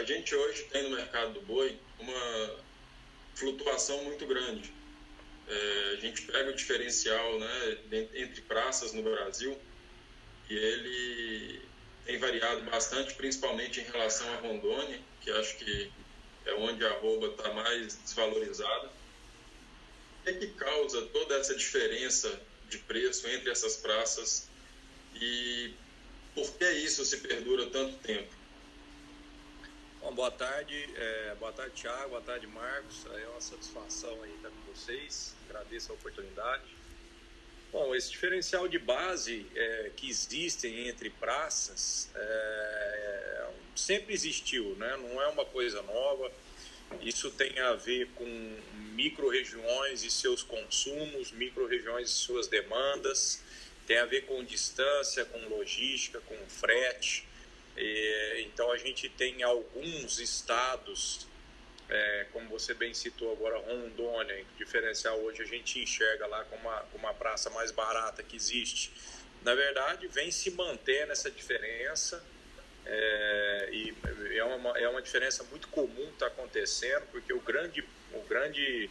A gente hoje tem no mercado do boi uma flutuação muito grande. A gente pega o diferencial, né, entre praças no Brasil, e ele tem variado bastante, principalmente em relação a Rondônia, que acho que é onde a arroba está mais desvalorizada. O que causa toda essa diferença de preço entre essas praças e por que isso se perdura tanto tempo? Bom, boa tarde, Thiago, boa tarde, Marcos. É uma satisfação aí estar com vocês, agradeço a oportunidade. Bom, esse diferencial de base que existem entre praças sempre existiu, né? Não é uma coisa nova. Isso tem a ver com micro-regiões e seus consumos, micro-regiões e suas demandas, tem a ver com distância, com logística, com frete. Então a gente tem alguns estados, como você bem citou agora, Rondônia, em diferencial hoje a gente enxerga lá como uma praça mais barata que existe. Na verdade, vem se mantendo essa diferença. E é uma diferença muito comum que está acontecendo, porque o grande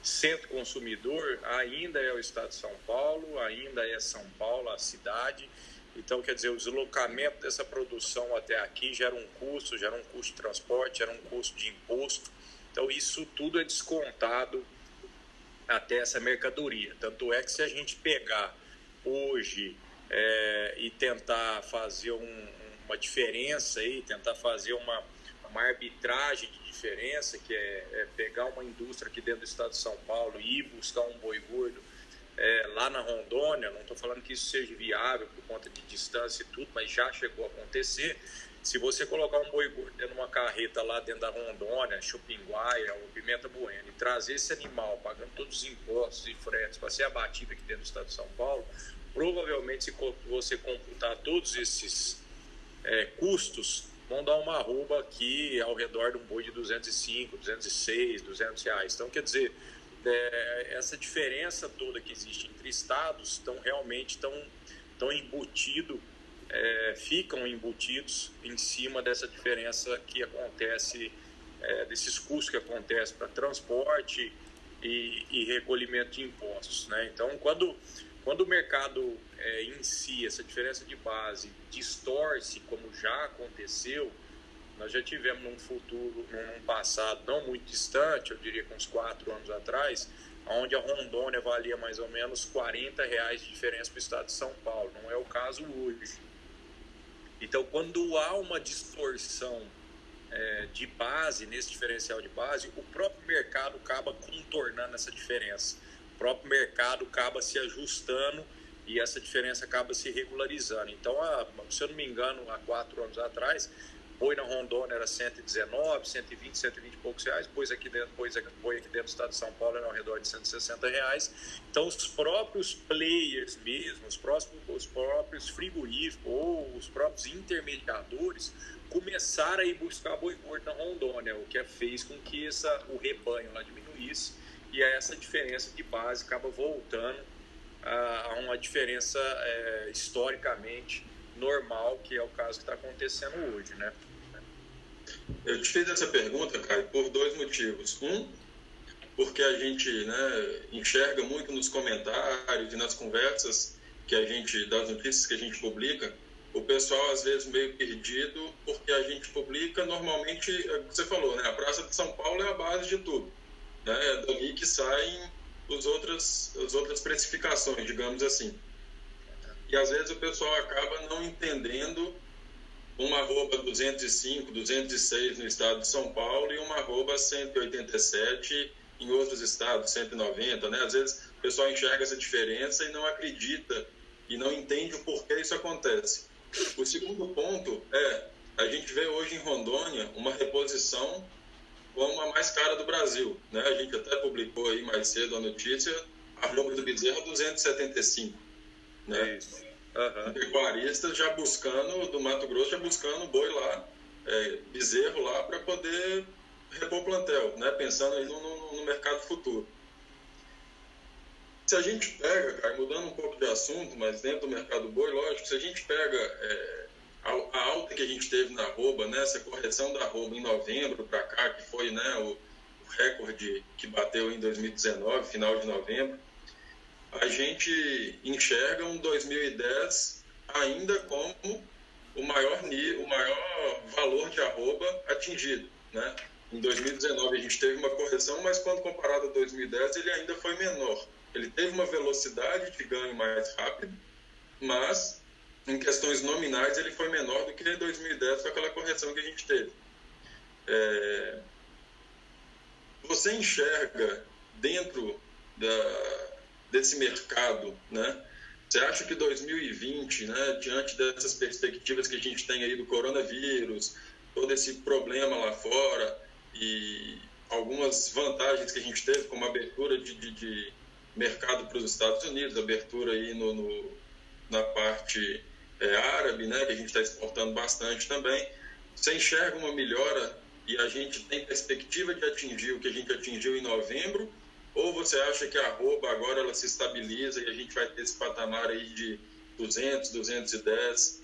centro consumidor ainda é o estado de São Paulo, ainda é São Paulo, a cidade. Então, quer dizer, o deslocamento dessa produção até aqui gera um custo de transporte, gera um custo de imposto. Então, isso tudo é descontado até essa mercadoria. Tanto é que se a gente pegar hoje e tentar fazer uma diferença aí, tentar fazer uma arbitragem de diferença, que é pegar uma indústria aqui dentro do estado de São Paulo e ir buscar um boi gordo lá na Rondônia. Não estou falando que isso seja viável por conta de distância e tudo, mas já chegou a acontecer. Se você colocar um boi gordo dentro de uma carreta lá dentro da Rondônia, Chupinguaia ou Pimenta Bueno, e trazer esse animal pagando todos os impostos e fretes para ser abatido aqui dentro do estado de São Paulo, provavelmente, se você computar todos esses custos, vão dar uma arroba aqui ao redor de um boi de 205, 206, 200 reais. Então, quer dizer, essa diferença toda que existe entre estados estão embutidos, ficam embutidos em cima dessa diferença que acontece, desses custos que acontecem para transporte e recolhimento de impostos, né? Então, quando o mercado em si, essa diferença de base, distorce, como já aconteceu, nós já tivemos num passado não muito distante, eu diria que uns 4 anos atrás, onde a Rondônia valia mais ou menos R$40 de diferença para o estado de São Paulo. Não é o caso hoje. Então, quando há uma distorção de base, nesse diferencial de base, o próprio mercado acaba contornando essa diferença. O próprio mercado acaba se ajustando e essa diferença acaba se regularizando. Então, se eu não me engano, há 4 anos atrás, boi na Rondônia era 119, 120, 120 e poucos reais, boi aqui dentro do estado de São Paulo era ao redor de R$160. Então, os próprios players mesmo, os próprios frigoríficos ou os próprios intermediadores começaram a ir buscar boi gordo na Rondônia, o que fez com que o rebanho lá diminuísse e essa diferença de base acaba voltando a uma diferença historicamente normal, que é o caso que está acontecendo hoje, né? Eu te fiz essa pergunta, Caio, por 2 motivos. Porque a gente, né, enxerga muito nos comentários e nas conversas das notícias que a gente publica, o pessoal às vezes meio perdido, porque a gente publica normalmente, você falou, né, a Praça de São Paulo é a base de tudo, né, é dali que saem as outras precificações, digamos assim. E às vezes o pessoal acaba não entendendo uma arroba 205, 206 no estado de São Paulo e uma arroba 187 em outros estados, 190, né? Às vezes o pessoal enxerga essa diferença e não acredita e não entende o porquê isso acontece. O segundo ponto a gente vê hoje em Rondônia uma reposição como a mais cara do Brasil, né? A gente até publicou aí mais cedo a notícia, a arroba do bezerro 275, né? Uhum. Pecuaristas já buscando, do Mato Grosso, já buscando boi lá, bezerro lá, para poder repor plantel, né? Pensando aí no mercado futuro. Se a gente pega, cara, mudando um pouco de assunto, mas dentro do mercado boi, lógico, se a gente pega a alta que a gente teve na arroba, né, essa correção da arroba em novembro para cá, que foi, né, o recorde que bateu em 2019, final de novembro, a gente enxerga um 2010 ainda como o maior valor de arroba atingido, né? Em 2019 a gente teve uma correção, mas quando comparado a 2010 ele ainda foi menor. Ele teve uma velocidade de ganho mais rápido, mas em questões nominais ele foi menor do que em 2010 com aquela correção que a gente teve. Você enxerga dentro desse mercado, né? Você acha que 2020, né, diante dessas perspectivas que a gente tem aí do coronavírus, todo esse problema lá fora e algumas vantagens que a gente teve, como a abertura de mercado para os Estados Unidos, abertura aí na parte árabe, né, que a gente está exportando bastante também, você enxerga uma melhora e a gente tem perspectiva de atingir o que a gente atingiu em novembro? Ou você acha que a arroba agora ela se estabiliza e a gente vai ter esse patamar aí de 200, 210,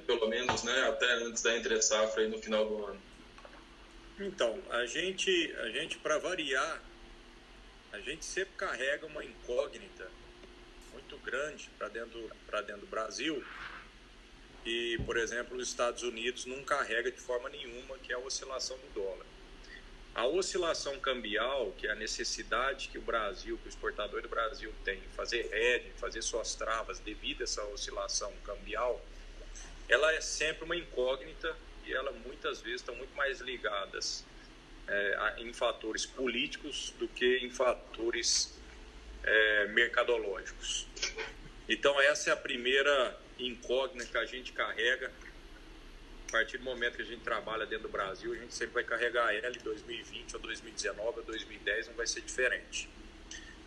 pelo menos, né, até antes da entre-safra aí no final do ano? Então, a gente para variar, a gente sempre carrega uma incógnita muito grande para dentro do Brasil e, por exemplo, os Estados Unidos não carrega de forma nenhuma, que é a oscilação do dólar. A oscilação cambial, que é a necessidade que o exportador do Brasil tem, fazer hedge, fazer suas travas devido a essa oscilação cambial, ela é sempre uma incógnita e ela muitas vezes está muito mais ligadas em fatores políticos do que em fatores mercadológicos. Então essa é a primeira incógnita que a gente carrega. A partir do momento que a gente trabalha dentro do Brasil, a gente sempre vai carregar ela. Em 2020 ou 2019 ou 2010 não vai ser diferente.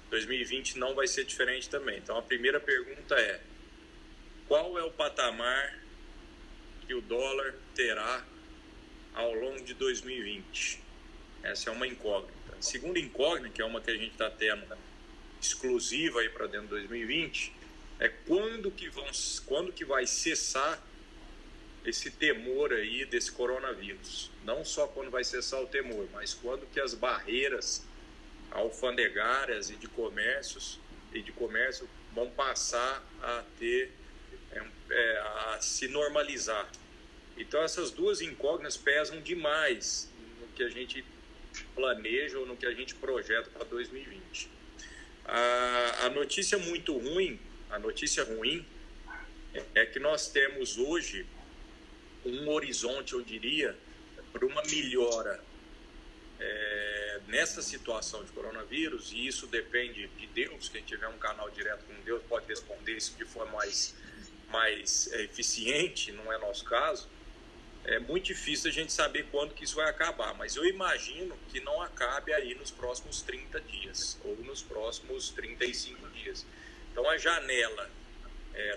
2020 não vai ser diferente também. Então a primeira pergunta é: qual é o patamar que o dólar terá ao longo de 2020? Essa é uma incógnita. A segunda incógnita, que é uma que a gente está tendo exclusiva aí para dentro de 2020, é quando que vai cessar esse temor aí desse coronavírus. Não só quando vai cessar o temor, mas quando que as barreiras alfandegárias e de comércio vão passar a se normalizar. Então essas duas incógnitas pesam demais no que a gente planeja ou no que a gente projeta para 2020. A notícia ruim é que nós temos hoje um horizonte, eu diria, para uma melhora nessa situação de coronavírus, e isso depende de Deus. Quem tiver um canal direto com Deus pode responder isso de forma mais eficiente, não é nosso caso. É muito difícil a gente saber quando que isso vai acabar, mas eu imagino que não acabe aí nos próximos 30 dias ou nos próximos 35 dias. Então a janela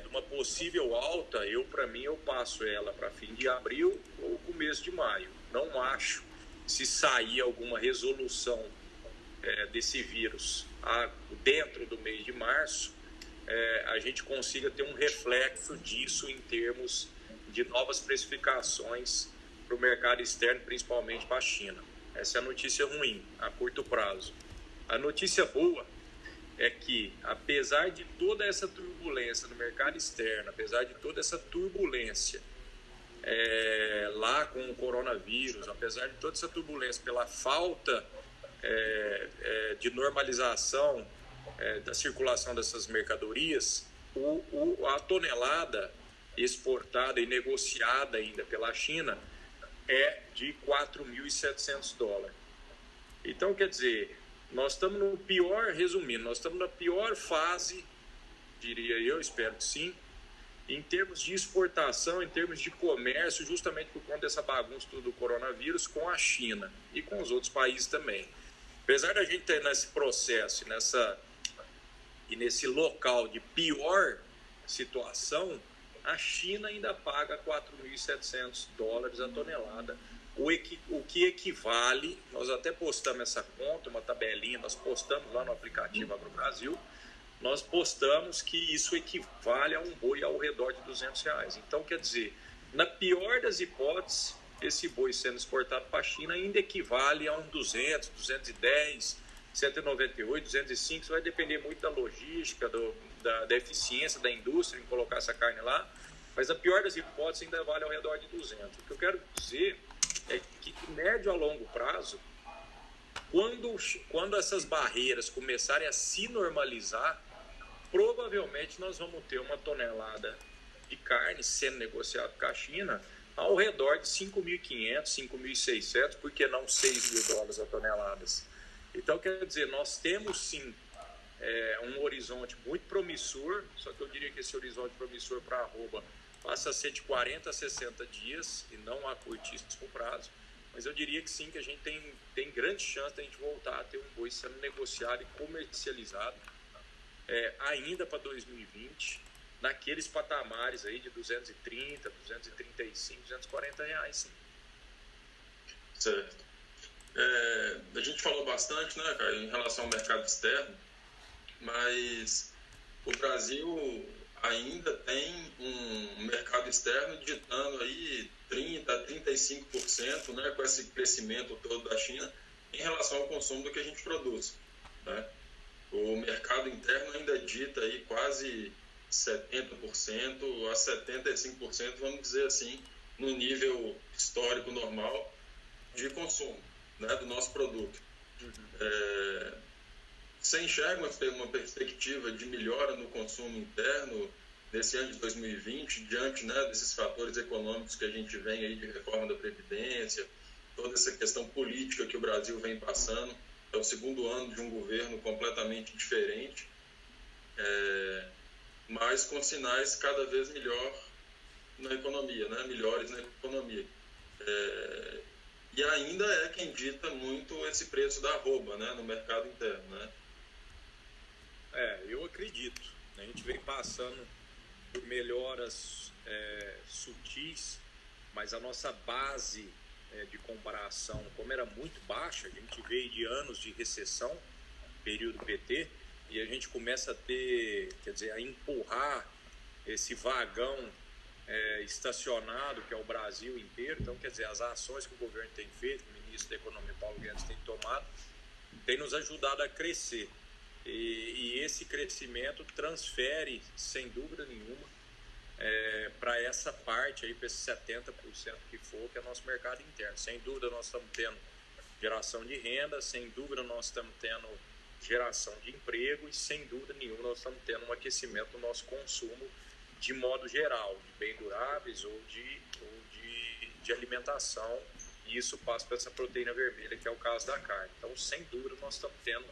de uma possível alta, para mim, eu passo ela para fim de abril ou começo de maio. Não acho, se sair alguma resolução desse vírus dentro do mês de março, a gente consiga ter um reflexo disso em termos de novas precificações para o mercado externo, principalmente para a China. Essa é a notícia ruim, a curto prazo. A notícia boa é que, apesar de toda essa turbulência no mercado externo, apesar de toda essa turbulência lá com o coronavírus, apesar de toda essa turbulência pela falta de normalização da circulação dessas mercadorias, a tonelada exportada e negociada ainda pela China é de $4.700. Então, quer dizer, nós estamos nós estamos na pior fase, diria eu, espero que sim, em termos de exportação, em termos de comércio, justamente por conta dessa bagunça do coronavírus com a China e com os outros países também. Apesar da gente ter nesse processo e nesse local de pior situação, a China ainda paga $4.700 a tonelada, o que equivale, nós até postamos essa conta, uma tabelinha, nós postamos lá no aplicativo AgroBrasil, nós postamos que isso equivale a um boi ao redor de R$200. Então, quer dizer, Na pior das hipóteses, esse boi sendo exportado para a China ainda equivale a um 200, 210, 198, 205. Isso vai depender muito da logística, da eficiência da indústria em colocar essa carne lá. Mas a pior das hipóteses ainda vale ao redor de 200. O que eu quero dizer é que, de médio a longo prazo, quando essas barreiras começarem a se normalizar, provavelmente nós vamos ter uma tonelada de carne sendo negociada com a China ao redor de 5.500, 5.600, por que não $6.000 a toneladas? Então, quer dizer, nós temos sim um horizonte muito promissor, só que eu diria que esse horizonte promissor para a arroba passa a ser de 40 a 60 dias e não a curtíssimo prazo, mas eu diria que sim, que a gente tem grande chance de a gente voltar a ter um boi sendo negociado e comercializado ainda para 2020, naqueles patamares aí de 230, 235, 240 reais, sim. Certo. A gente falou bastante, né, cara, em relação ao mercado externo, mas o Brasil ainda tem um mercado externo ditando aí 30% a 35%, né, com esse crescimento todo da China em relação ao consumo do que a gente produz, né? O mercado interno ainda dita aí quase 70% a 75%, vamos dizer assim, no nível histórico normal de consumo, né, do nosso produto. Você enxerga uma perspectiva de melhora no consumo interno nesse ano de 2020, diante, né, desses fatores econômicos que a gente vem aí de reforma da Previdência, toda essa questão política que o Brasil vem passando? É o segundo ano de um governo completamente diferente, mas com sinais cada vez melhor na economia, né? Melhores na economia. E ainda é quem dita muito esse preço da arroba, né, no mercado interno, né? Eu acredito. A gente vem passando por melhoras sutis, mas a nossa base de comparação, como era muito baixa, a gente veio de anos de recessão, período PT, e a gente começa a ter, quer dizer, a empurrar esse vagão estacionado, que é o Brasil inteiro. Então, quer dizer, as ações que o governo tem feito, o ministro da Economia, Paulo Guedes, tem tomado, tem nos ajudado a crescer. E esse crescimento transfere, sem dúvida nenhuma, para essa parte aí, para esses 70% que for, que é nosso mercado interno. Sem dúvida nós estamos tendo geração de renda, sem dúvida nós estamos tendo geração de emprego e sem dúvida nenhuma nós estamos tendo um aquecimento do nosso consumo de modo geral, de bens duráveis ou de alimentação, e isso passa para essa proteína vermelha, que é o caso da carne. Então, sem dúvida nós estamos tendo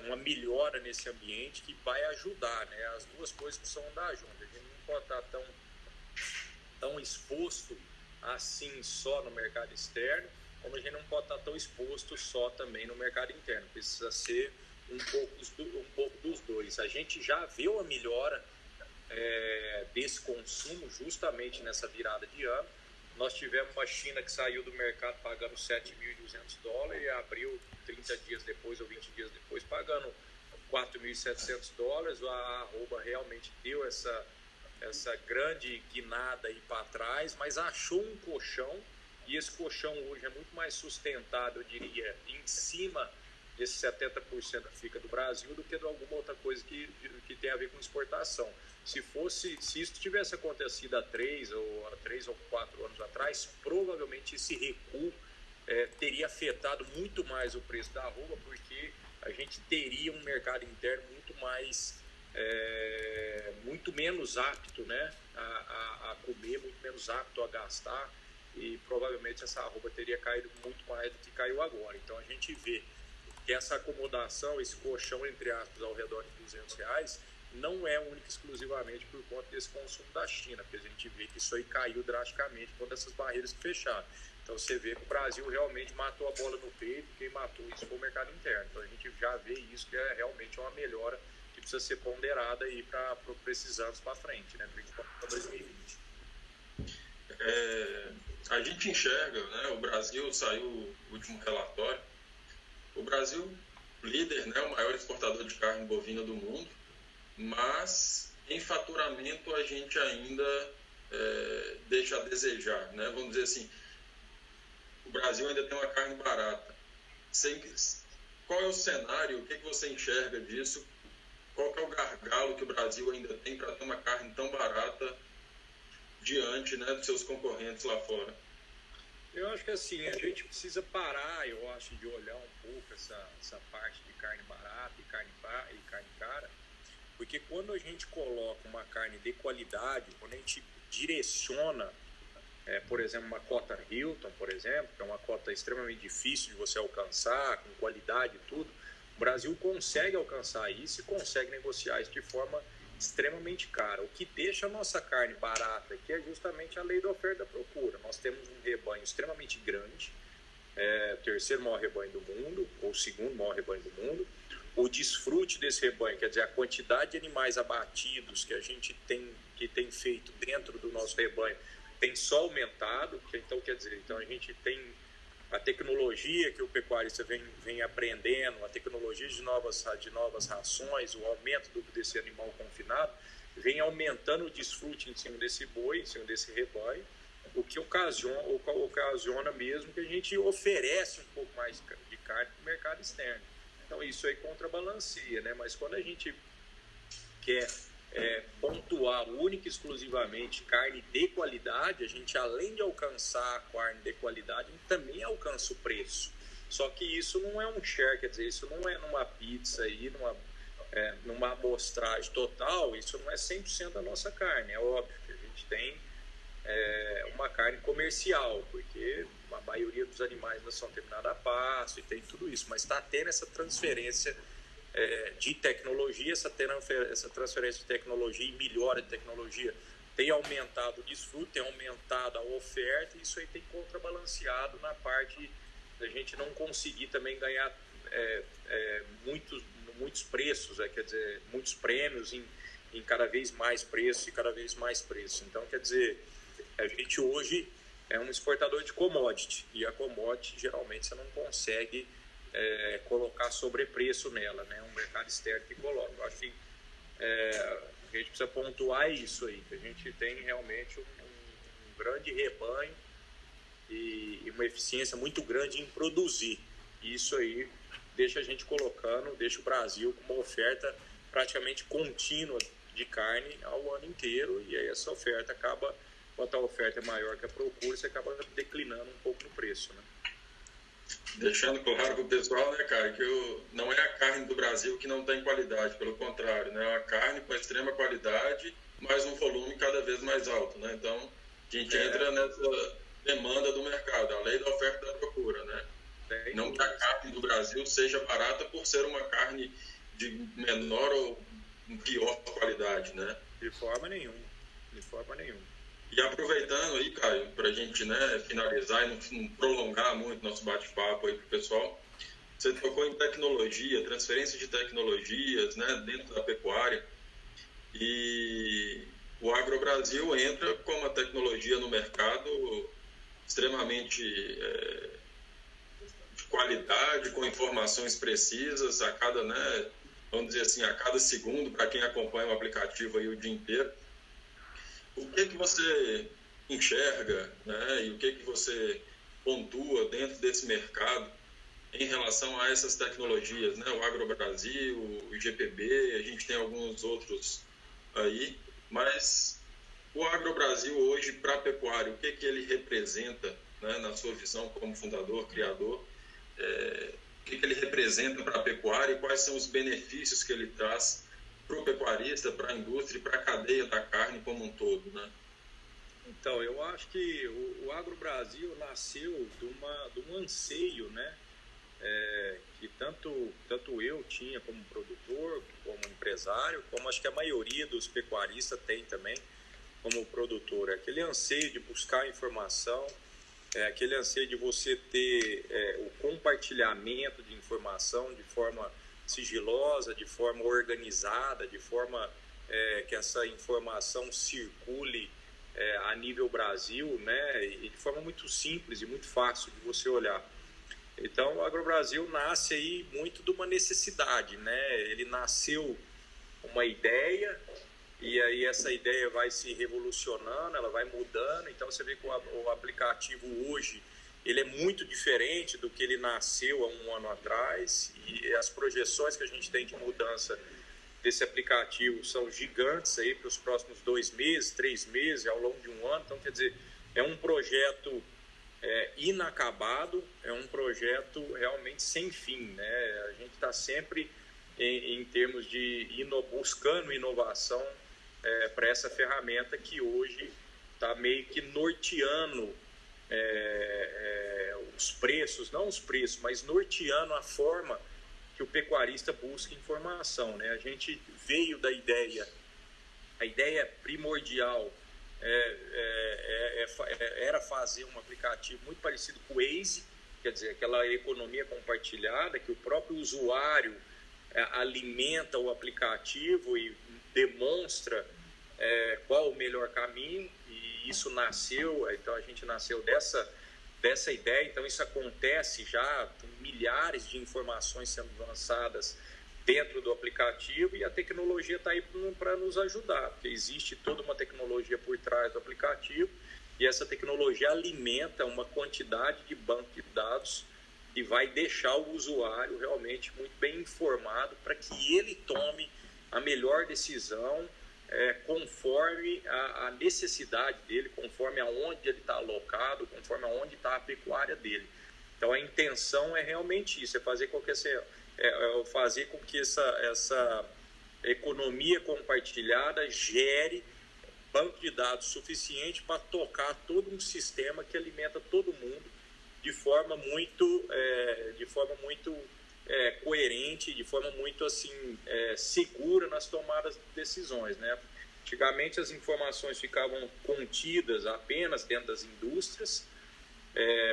uma melhora nesse ambiente que vai ajudar, né? As duas coisas precisam andar juntas. A gente não pode estar tão exposto assim só no mercado externo, como a gente não pode estar tão exposto só também no mercado interno. Precisa ser um pouco dos dois. A gente já vê uma melhora desse consumo justamente nessa virada de ano. Nós tivemos uma China que saiu do mercado pagando $7.200 e abriu 30 dias depois ou 20 dias depois pagando $4.700. A arroba realmente deu essa grande guinada aí para trás, mas achou um colchão, e esse colchão hoje é muito mais sustentável, eu diria, em cima desse 70% que fica do Brasil do que de alguma outra coisa que tem a ver com exportação. Se isso tivesse acontecido há 3 ou 4 anos atrás, provavelmente esse recuo teria afetado muito mais o preço da arroba, porque a gente teria um mercado interno muito menos apto, né, a comer, muito menos apto a gastar, e provavelmente essa arroba teria caído muito mais do que caiu agora. Então a gente vê que essa acomodação, esse colchão, entre aspas, ao redor de R$200, não é única e exclusivamente por conta desse consumo da China, porque a gente vê que isso aí caiu drasticamente quando essas barreiras fecharam. Então você vê que o Brasil realmente matou a bola no peito, e quem matou isso foi o mercado interno. Então a gente já vê isso, que é realmente uma melhora que precisa ser ponderada aí para esses anos para frente, né, principalmente para 2020. A gente enxerga, né, o Brasil, saiu o último relatório, o Brasil líder, né, o maior exportador de carne bovina do mundo, mas em faturamento a gente ainda deixa a desejar, né? Vamos dizer assim, o Brasil ainda tem uma carne barata. Qual é o cenário? O que você enxerga disso? Qual que é o gargalo que o Brasil ainda tem para ter uma carne tão barata diante, né, dos seus concorrentes lá fora? Eu acho que assim, a gente precisa parar, eu acho, de olhar um pouco essa parte de carne barata e carne cara, porque quando a gente coloca uma carne de qualidade, quando a gente direciona, por exemplo, uma cota Hilton, por exemplo, que é uma cota extremamente difícil de você alcançar, com qualidade e tudo, o Brasil consegue alcançar isso e consegue negociar isso de forma extremamente cara. O que deixa a nossa carne barata aqui é justamente a lei da oferta e da procura. Nós temos um rebanho extremamente grande, o terceiro maior rebanho do mundo, ou o segundo maior rebanho do mundo. O desfrute desse rebanho, quer dizer, a quantidade de animais abatidos que a gente tem feito dentro do nosso rebanho, tem só aumentado. Então, quer dizer, então a gente tem a tecnologia que o pecuarista vem aprendendo, a tecnologia de novas rações, o aumento desse animal confinado, vem aumentando o desfrute em cima desse boi, em cima desse rebanho, o que ocasiona mesmo que a gente oferece um pouco mais de carne para o mercado externo. Então isso aí contrabalanceia, né? Mas quando a gente quer pontuar única e exclusivamente carne de qualidade, a gente, além de alcançar a carne de qualidade, a gente também alcança o preço. Só que isso não é um share, quer dizer, isso não é numa pizza aí, numa amostragem total, isso não é 100% da nossa carne. É óbvio que a gente tem uma carne comercial, porque a maioria dos animais ainda são terminados a pasto e tem tudo isso, mas está tendo essa transferência de tecnologia, essa transferência de tecnologia e melhora de tecnologia tem aumentado o desfrute, tem aumentado a oferta, e isso aí tem contrabalanceado na parte da gente não conseguir também ganhar muitos preços, quer dizer, muitos prêmios em cada vez mais preço e cada vez mais preço. Então, quer dizer, a gente hoje é um exportador de commodity, e a commodity geralmente você não consegue colocar sobrepreço nela, né? Um mercado externo que coloca. Eu acho que a gente precisa pontuar isso aí, que a gente tem realmente um grande rebanho e uma eficiência muito grande em produzir. E isso aí deixa a gente deixa o Brasil com uma oferta praticamente contínua de carne ao ano inteiro, e aí essa oferta quanto a oferta é maior que a procura, você acaba declinando um pouco no preço, né? Deixando claro para o pessoal, né, cara, que não é a carne do Brasil que não tem qualidade, pelo contrário, né, é uma carne com extrema qualidade, mas um volume cada vez mais alto, né? Então, a gente entra nessa demanda do mercado, a lei da oferta e da procura, né? Não que a carne do Brasil seja barata por ser uma carne de menor ou pior qualidade, né? De forma nenhuma, de forma nenhuma. E aproveitando aí, Caio, para a gente, né, finalizar e não prolongar muito nosso bate-papo aí para o pessoal, você tocou em tecnologia, transferência de tecnologias, né, dentro da pecuária, e o AgroBrasil entra com uma tecnologia no mercado extremamente de qualidade, com informações precisas a cada, né, vamos dizer assim, a cada segundo, para quem acompanha o aplicativo aí o dia inteiro. O que você enxerga, né, e o que você pontua dentro desse mercado em relação a essas tecnologias, né? O AgroBrasil, o IGPB, a gente tem alguns outros aí, mas o AgroBrasil hoje para a pecuária, o que ele representa, né, na sua visão como fundador, criador, o que ele representa para a pecuária e quais são os benefícios que ele traz para o pecuarista, para a indústria e para a cadeia da carne como um todo, né? Então, eu acho que o AgroBrasil nasceu de um anseio, né? Que tanto eu tinha como produtor, como empresário, como acho que a maioria dos pecuaristas tem também como produtor. Aquele anseio de buscar informação, aquele anseio de você ter o compartilhamento de informação de forma sigilosa, de forma organizada, de forma que essa informação circule a nível Brasil, né, e de forma muito simples e muito fácil de você olhar. Então, o AgroBrasil nasce aí muito de uma necessidade, né? Ele nasceu uma ideia e aí essa ideia vai se revolucionando, ela vai mudando. Então você vê que o aplicativo hoje ele é muito diferente do que ele nasceu há um ano atrás, e as projeções que a gente tem de mudança desse aplicativo são gigantes aí para os próximos 2 meses, 3 meses, ao longo de um ano. Então, quer dizer, é um projeto inacabado, é um projeto realmente sem fim, né? A gente está sempre em termos de buscando inovação para essa ferramenta que hoje está meio que norteando os preços, não os preços, mas norteando a forma que o pecuarista busca informação, né? A gente veio da ideia, a ideia primordial era fazer um aplicativo muito parecido com o Waze, quer dizer, aquela economia compartilhada, que o próprio usuário alimenta o aplicativo e demonstra qual o melhor caminho, e isso nasceu, então a gente nasceu dessa ideia. Então isso acontece já, tem milhares de informações sendo lançadas dentro do aplicativo, e a tecnologia está aí para nos ajudar, porque existe toda uma tecnologia por trás do aplicativo, e essa tecnologia alimenta uma quantidade de banco de dados e vai deixar o usuário realmente muito bem informado para que ele tome a melhor decisão conforme a necessidade dele, conforme aonde ele está alocado, conforme aonde está a pecuária dele. Então a intenção é realmente isso, é fazer com que essa economia compartilhada gere banco de dados suficiente para tocar todo um sistema que alimenta todo mundo de forma muito coerente, de forma muito assim segura nas tomadas de decisões, né? Antigamente as informações ficavam contidas apenas dentro das indústrias,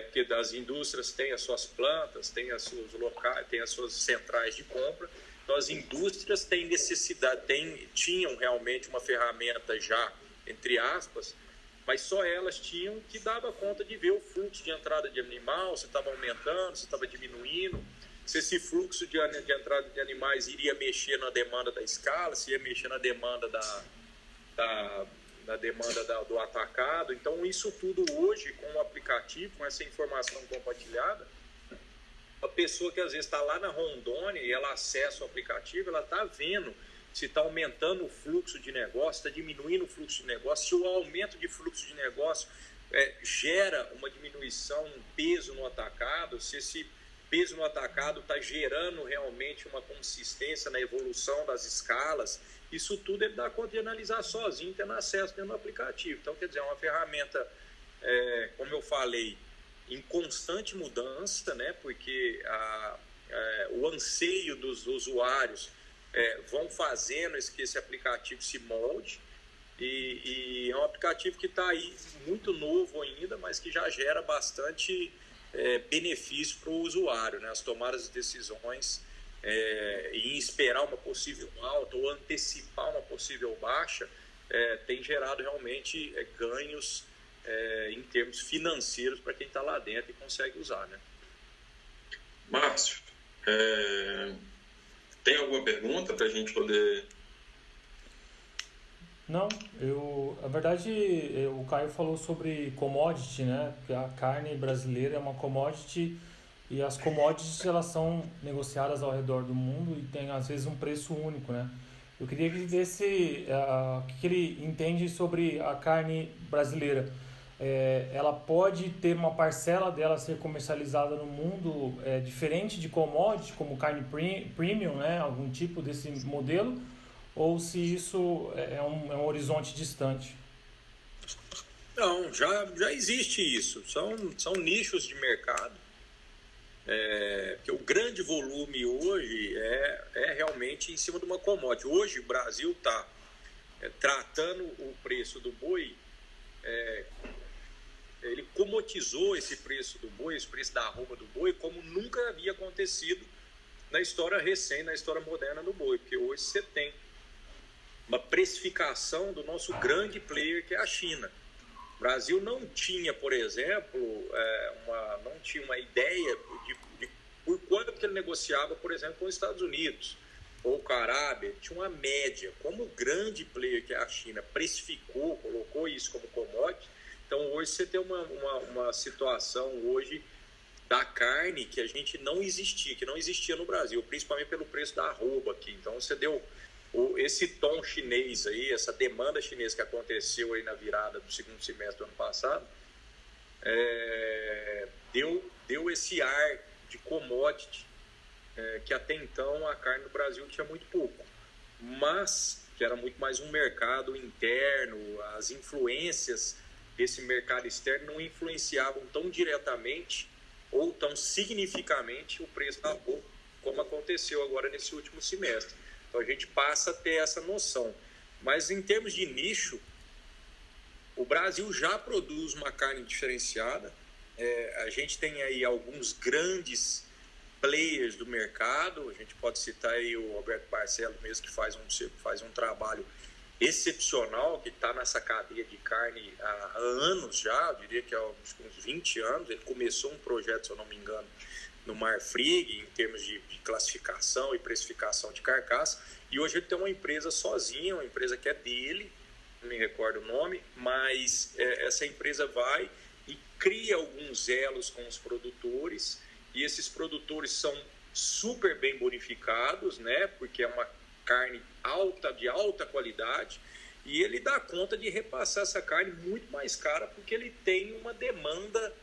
porque as indústrias têm as suas plantas, têm as suas locais, têm as suas centrais de compra. Então as indústrias têm necessidade, tinham realmente uma ferramenta já, entre aspas, mas só elas tinham, que dava conta de ver o fluxo de entrada de animal, se estava aumentando, se estava diminuindo, se esse fluxo de entrada de animais iria mexer na demanda da escala, se ia mexer na demanda do atacado. Então isso tudo hoje, com o aplicativo, com essa informação compartilhada, a pessoa que às vezes está lá na Rondônia e ela acessa o aplicativo, ela está vendo se está aumentando o fluxo de negócio, está diminuindo o fluxo de negócio, se o aumento de fluxo de negócio gera uma diminuição, um peso no atacado, se esse peso no atacado está gerando realmente uma consistência na evolução das escalas. Isso tudo ele dá conta de analisar sozinho, tendo acesso dentro do aplicativo. Então, quer dizer, é uma ferramenta, como eu falei, em constante mudança, né? Porque o anseio dos usuários vão fazendo que esse aplicativo se molde, e é um aplicativo que está aí muito novo ainda, mas que já gera bastante benefício para o usuário, né? As tomadas de decisões em esperar uma possível alta ou antecipar uma possível baixa tem gerado realmente ganhos em termos financeiros para quem está lá dentro e consegue usar, né? Márcio, tem alguma pergunta para a gente poder... Não, na verdade, o Caio falou sobre commodity, né? Porque a carne brasileira é uma commodity, e as commodities elas são negociadas ao redor do mundo e tem às vezes um preço único, né? Eu queria ver o que ele entende sobre a carne brasileira. Ela pode ter uma parcela dela ser comercializada no mundo diferente de commodity, como carne premium, né? Algum tipo desse modelo, ou se isso é um horizonte distante? Não, já existe isso. São nichos de mercado. Porque o grande volume hoje é realmente em cima de uma commodity. Hoje o Brasil está tratando o preço do boi, ele comoditizou esse preço do boi, esse preço da arroba do boi, como nunca havia acontecido na história recente, na história moderna do boi. Porque hoje você tem uma precificação do nosso grande player, que é a China. O Brasil não tinha, por exemplo, não tinha uma ideia de por quanto que ele negociava, por exemplo, com os Estados Unidos. pouco a Arábia, tinha uma média. Como o grande player que é a China precificou, colocou isso como commodity, então hoje você tem uma situação hoje da carne que a gente não existia, que não existia no Brasil, principalmente pelo preço da arroba aqui. Então você deu esse tom chinês aí, essa demanda chinesa que aconteceu aí na virada do segundo semestre do ano passado, deu esse ar de commodity, que até então a carne no Brasil tinha muito pouco, mas que era muito mais um mercado interno, as influências desse mercado externo não influenciavam tão diretamente ou tão significativamente o preço da arroba, como aconteceu agora nesse último semestre. Então a gente passa a ter essa noção. Mas em termos de nicho, o Brasil já produz uma carne diferenciada. A gente tem aí alguns grandes players do mercado. A gente pode citar aí o Alberto Barcelos mesmo, que faz um trabalho excepcional, que está nessa cadeia de carne há anos já, eu diria que há uns 20 anos. Ele começou um projeto, se eu não me engano, no Marfrig, em termos de classificação e precificação de carcaça, e hoje ele tem uma empresa sozinha, uma empresa que é dele, não me recordo o nome, mas essa empresa vai e cria alguns elos com os produtores, e esses produtores são super bem bonificados, né, porque é uma carne de alta qualidade, e ele dá conta de repassar essa carne muito mais cara, porque ele tem uma demanda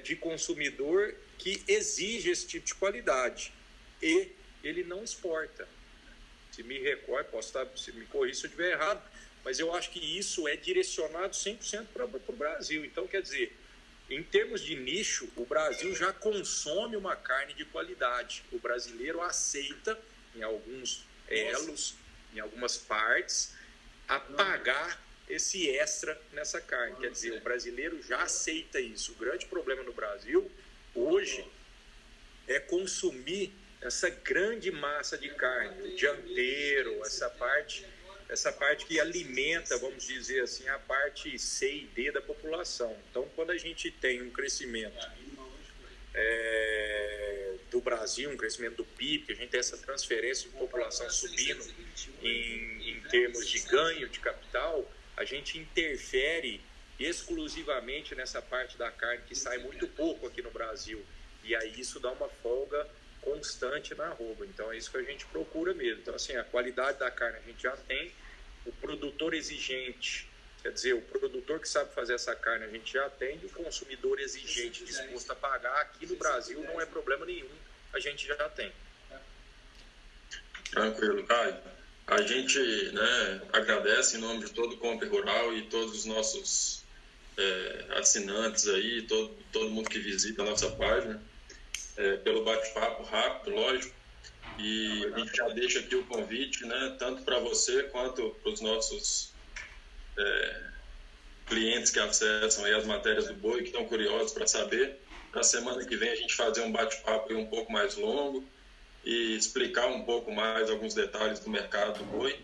de consumidor que exige esse tipo de qualidade, e ele não exporta. Se me recordo, se me corrija se eu estiver errado, mas eu acho que isso é direcionado 100% para o Brasil. Então, quer dizer, em termos de nicho, o Brasil já consome uma carne de qualidade. O brasileiro aceita, em alguns elos, em algumas partes, a pagar esse extra nessa carne. Quer dizer, o brasileiro já aceita isso. O grande problema no Brasil, hoje, é consumir essa grande massa de carne, o dianteiro, essa parte que alimenta, vamos dizer assim, a parte C e D da população. Então, quando a gente tem um crescimento do Brasil, um crescimento do PIB, que a gente tem essa transferência de população subindo em termos de ganho de capital, a gente interfere exclusivamente nessa parte da carne que sai muito pouco aqui no Brasil. E aí isso dá uma folga constante na arroba. Então é isso que a gente procura mesmo. Então, assim, a qualidade da carne a gente já tem, o produtor exigente, quer dizer, o produtor que sabe fazer essa carne a gente já tem, e o consumidor exigente disposto a pagar aqui no Brasil não é problema nenhum, a gente já tem. Tranquilo, Caio. A gente, agradece em nome de todo o Comper Rural e todos os nossos assinantes aí, todo mundo que visita a nossa página, pelo bate-papo rápido, lógico, e a gente já deixa aqui o convite, tanto para você quanto para os nossos clientes que acessam aí as matérias do Boi, que estão curiosos para saber. Na semana que vem a gente fazer um bate-papo um pouco mais longo e explicar um pouco mais alguns detalhes do mercado do boi.